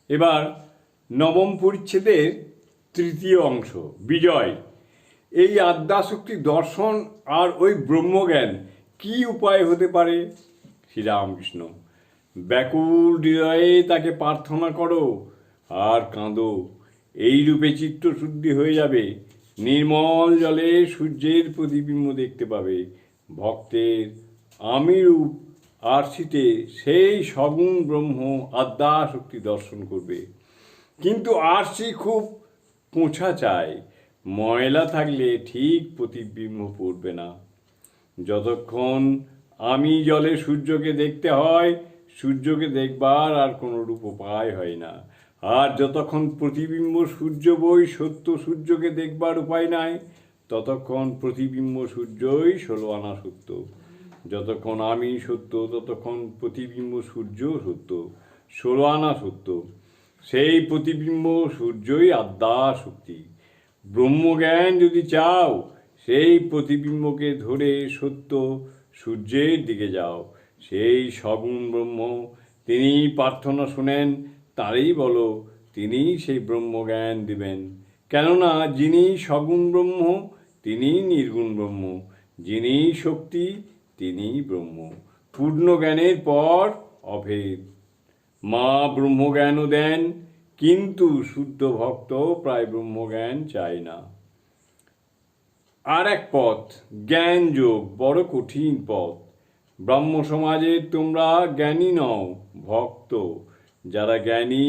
এবার নবম পরিচ্ছেদের তৃতীয় অংশ, বিজয়। এই আদ্যাশক্তি দর্শন আর ওই ব্রহ্মজ্ঞান কি উপায় হতে পারে? শ্রীরামকৃষ্ণ: ব্যাকুল হৃদয়ে তাকে প্রার্থনা করো আর কাঁদো, এই রূপে চিত্তশুদ্ধি হয়ে যাবে। নির্মল জলে সূর্যের প্রতিবিম্ব দেখতে পাবে। ভক্তের আমি রূপ আরশিতে সেই সগুণ ব্রহ্ম আদ্যাশক্তি দর্শন করবে। কিন্তু আরশি খুব পোঁছা চায়, ময়লা থাকলে ঠিক প্রতিবিম্ব পড়বে না। যতক্ষণ আমি জলে সূর্যকে দেখতে হয়, সূর্যকে দেখবার আর কোনো রূপ উপায় হয় না। আর যতক্ষণ প্রতিবিম্ব সূর্য বই সত্য সূর্যকে দেখবার উপায় নাই, ততক্ষণ প্রতিবিম্ব সূর্যই 16 আনা সত্য। যতক্ষণ আমি সত্য, ততক্ষণ প্রতিবিম্ব সূর্য সত্য, 16 আনা সত্য। সেই প্রতিবিম্ব সূর্যই আদ্যাশক্তি। ব্রহ্মজ্ঞান যদি চাও, সেই প্রতিবিম্বকে ধরে সত্য সূর্যের দিকে যাও। সেই সগুণ ব্রহ্ম, তিনি প্রার্থনা শোনেন, তারই বলো, তিনি সেই ব্রহ্মজ্ঞান দিবেন। কেননা যিনি সগুণ ব্রহ্ম, তিনি নির্গুণ ব্রহ্ম। যিনি শক্তি, তিনি ব্রহ্ম। পূর্ণ জ্ঞানের পর অভেদ। মা ব্রহ্মজ্ঞানও দেন, কিন্তু শুদ্ধ ভক্ত প্রায় ব্রহ্মজ্ঞান চায় না। আর এক পথ, জ্ঞান যোগ, বড় কঠিন পথ। ব্রাহ্ম সমাজে তোমরা জ্ঞানী নও, ভক্ত। যারা জ্ঞানী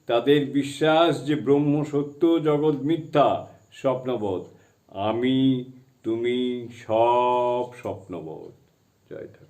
তাদের বিশ্বাস যে ব্রহ্ম সত্য, জগৎ মিথ্যা, স্বপ্নবৎ। আমি তুমি সব স্বপ্নবৎ। জয় ঠাকুর।